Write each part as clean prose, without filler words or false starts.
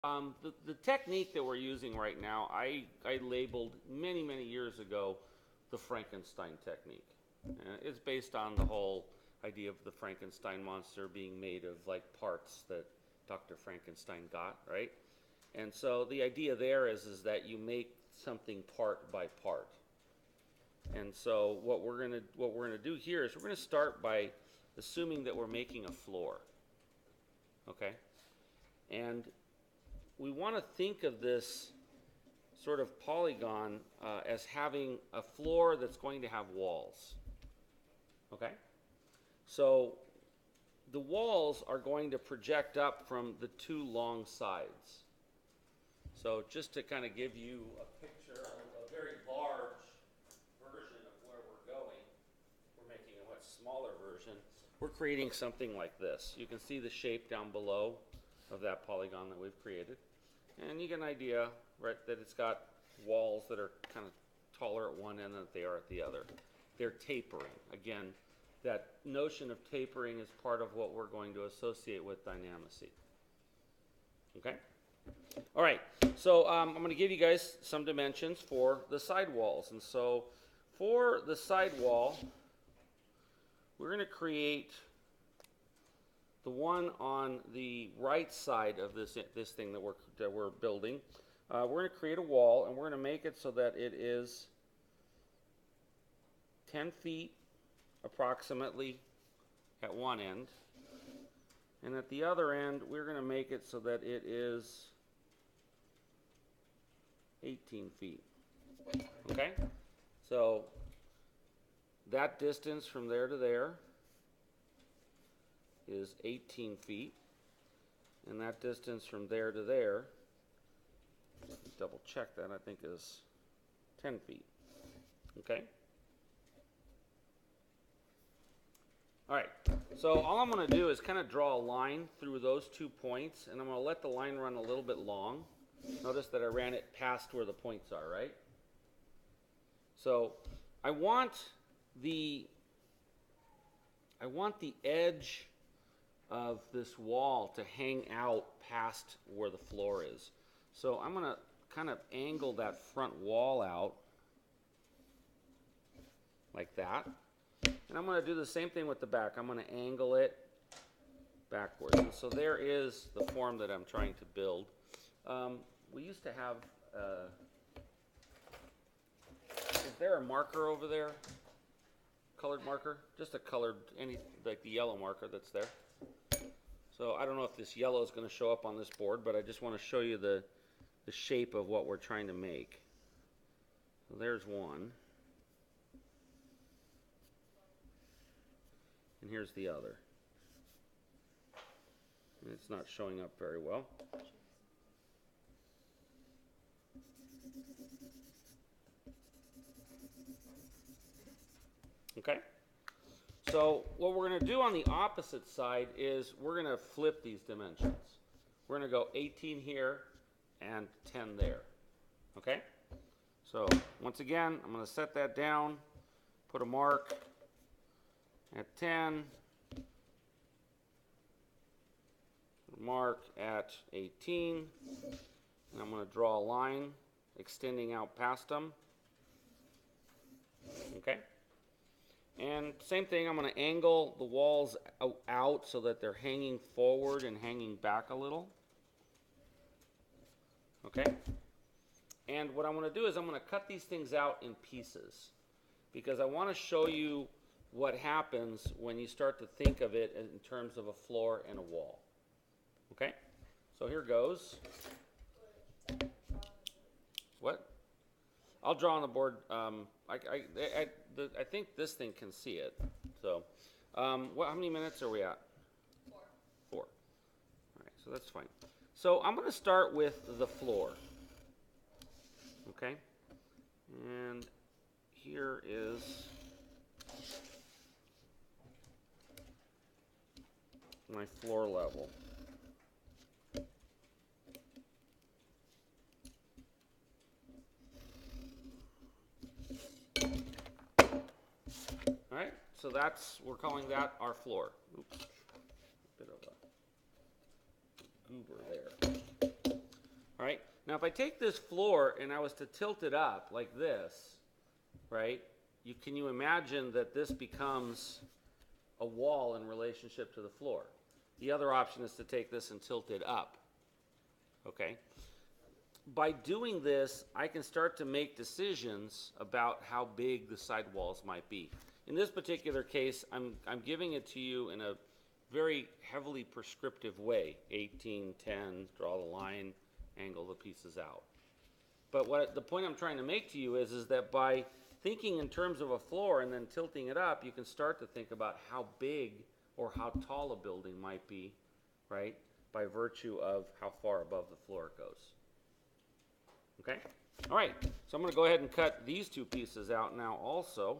The technique that we're using right now, I labeled many years ago the Frankenstein technique. It's based on the whole idea of the Frankenstein monster being made of like parts that Dr. Frankenstein got, right? And so the idea there is that you make something part by part. And so what we're gonna do here is we're gonna start by assuming that we're making a floor. Okay? And we want to think of this sort of polygon as having a floor that's going to have walls. Okay? So the walls are going to project up from the two long sides. So just to kind of give you a picture, a very large version of where we're going, we're making a much smaller version. We're creating something like this. You can see the shape down below of that polygon that we've created. And you get an idea, right, that it's got walls that are kind of taller at one end than they are at the other. They're tapering. Again, that notion of tapering is part of what we're going to associate with dynamicity. Okay? All right, so I'm going to give you guys some dimensions for the side walls. And so for the side wall, we're going to create the one on the right side of this thing that we're building. We're going to create a wall, and we're going to make it so that it is 10 feet approximately at one end. And at the other end, we're going to make it so that it is 18 feet. Okay? So that distance from there to there is 18 feet, and that distance from there to there, double check that, I think is 10 feet. Okay? All right, so all I'm going to do is kind of draw a line through those 2 points, and I'm going to let the line run a little bit long. Notice that I ran it past where the points are, right? So I want the edge of this wall to hang out past where the floor is. So I'm going to kind of angle that front wall out like that. And I'm going to do the same thing with the back. I'm going to angle it backwards. And so there is the form that I'm trying to build. We used to have, is there a marker over there? Colored marker? Just a colored, like the yellow marker that's there. So I don't know if this yellow is going to show up on this board, but I just want to show you the shape of what we're trying to make. So there's one. And here's the other. And it's not showing up very well. Okay? So what we're going to do on the opposite side is we're going to flip these dimensions. We're going to go 18 here and 10 there. Okay? So once again, I'm going to set that down, put a mark at 10, mark at 18, and I'm going to draw a line extending out past them. Okay? And same thing, I'm going to angle the walls out so that they're hanging forward and hanging back a little. Okay? And what I want to do is I'm going to cut these things out in pieces because I want to show you what happens when you start to think of it in terms of a floor and a wall. Okay? So here goes. What? I'll draw on the board. I think this thing can see it. So, how many minutes are we at? 4. All right, so that's fine. So I'm going to start with the floor. Okay? And here is my floor level. All right, so we're calling that our floor. Oops, a bit of a goober there. Now if I take this floor and I was to tilt it up like this, right, can you imagine that this becomes a wall in relationship to the floor? The other option is to take this and tilt it up, okay? By doing this, I can start to make decisions about how big the sidewalls might be. In this particular case, I'm giving it to you in a very heavily prescriptive way. 18, 10, draw the line, angle the pieces out. But the point I'm trying to make to you is that by thinking in terms of a floor and then tilting it up, you can start to think about how big or how tall a building might be, right, by virtue of how far above the floor it goes. Okay? All right, so I'm going to go ahead and cut these two pieces out now also.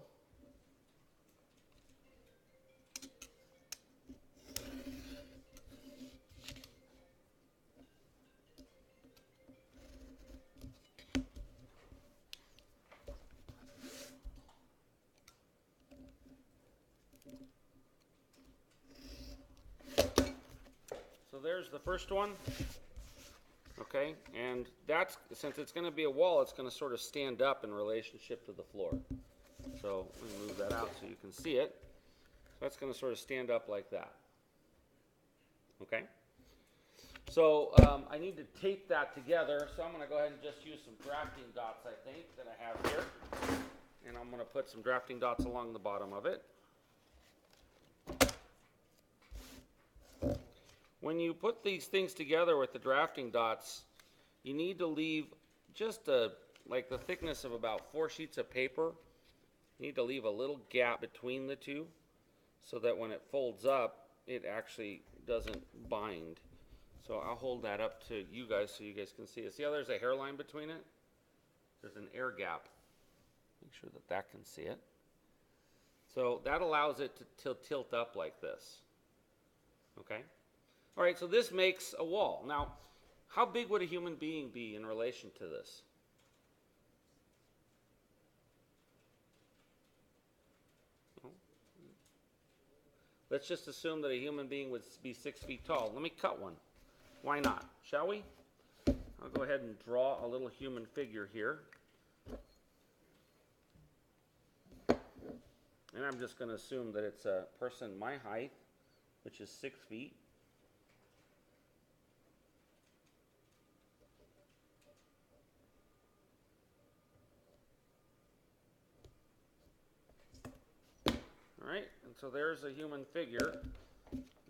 So there's the first one. Okay, and that's, since it's going to be a wall, it's going to sort of stand up in relationship to the floor. So let me move that out so you can see it. So that's going to sort of stand up like that. Okay, so I need to tape that together, so I'm going to go ahead and just use some drafting dots, I think, that I have here. And I'm going to put some drafting dots along the bottom of it. When you put these things together with the drafting dots, you need to leave just like the thickness of about 4 sheets of paper. You need to leave a little gap between the two so that when it folds up, it actually doesn't bind. So I'll hold that up to you guys so you guys can see it. See how there's a hairline between it? There's an air gap. Make sure that that can see it. So that allows it to tilt up like this. Okay? All right, so this makes a wall. Now, how big would a human being be in relation to this? Let's just assume that a human being would be 6 feet tall. Let me cut one. Why not? Shall we? I'll go ahead and draw a little human figure here. And I'm just going to assume that it's a person my height, which is 6 feet. All right, and so there's a human figure.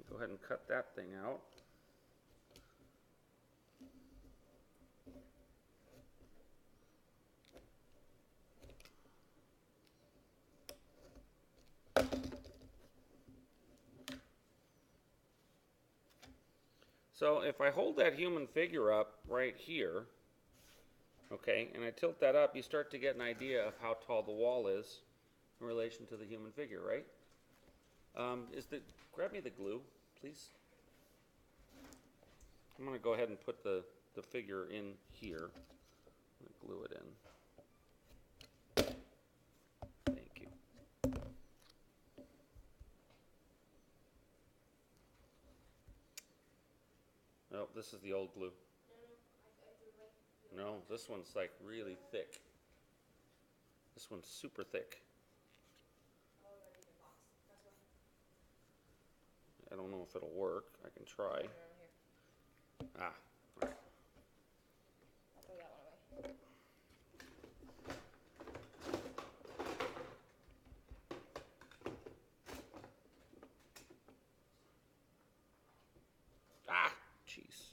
Go ahead and cut that thing out. So if I hold that human figure up right here, okay, and I tilt that up, you start to get an idea of how tall the wall is in relation to the human figure, right? Grab me the glue, please. I'm going to go ahead and put the figure in here. I'm going to glue it in. Thank you. Oh, this is the old glue. No, this one's like really thick. This one's super thick. I don't know if it'll work. I can try. Ah, all right. I'll throw that one away. Ah, jeez.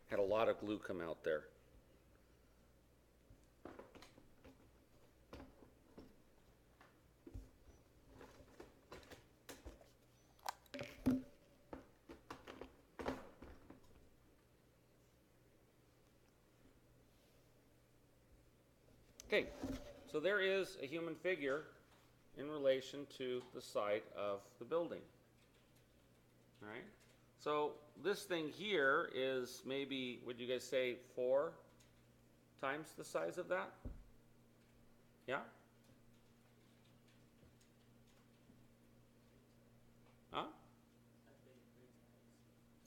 Had a lot of glue come out there. Okay, so there is a human figure in relation to the side of the building. All right, so this thing here is maybe, would you guys say 4 times the size of that? Yeah? Huh?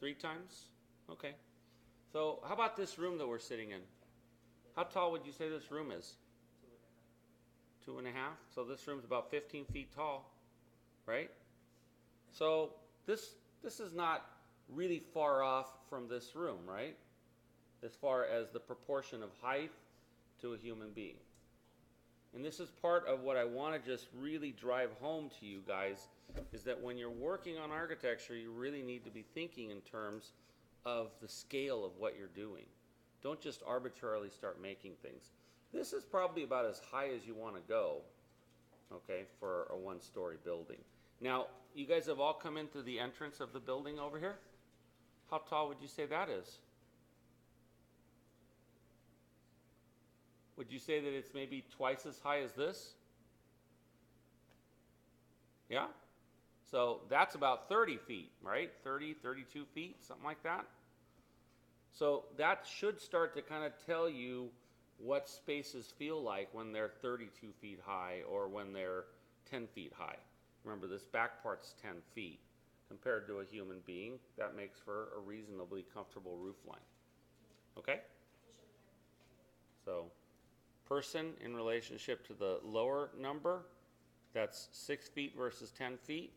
3 times? Okay. So how about this room that we're sitting in? How tall would you say this room is? 2.5. So this room's about 15 feet tall, right? So this is not really far off from this room, right? As far as the proportion of height to a human being. And this is part of what I want to just really drive home to you guys, is that when you're working on architecture, you really need to be thinking in terms of the scale of what you're doing. Don't just arbitrarily start making things. This is probably about as high as you want to go, okay, for a one-story building. Now, you guys have all come into the entrance of the building over here. How tall would you say that is? Would you say that it's maybe twice as high as this? Yeah? So that's about 30 feet, right? 30, 32 feet, something like that. So that should start to kind of tell you what spaces feel like when they're 32 feet high or when they're 10 feet high. Remember, this back part's 10 feet. Compared to a human being, that makes for a reasonably comfortable roof line. Okay? So, person in relationship to the lower number, that's 6 feet versus 10 feet.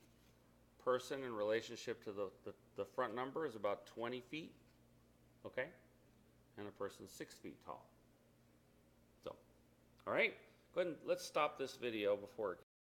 Person in relationship to the front number is about 20 feet. Okay? And a person's 6 feet tall. So, all right? Go ahead and let's stop this video before it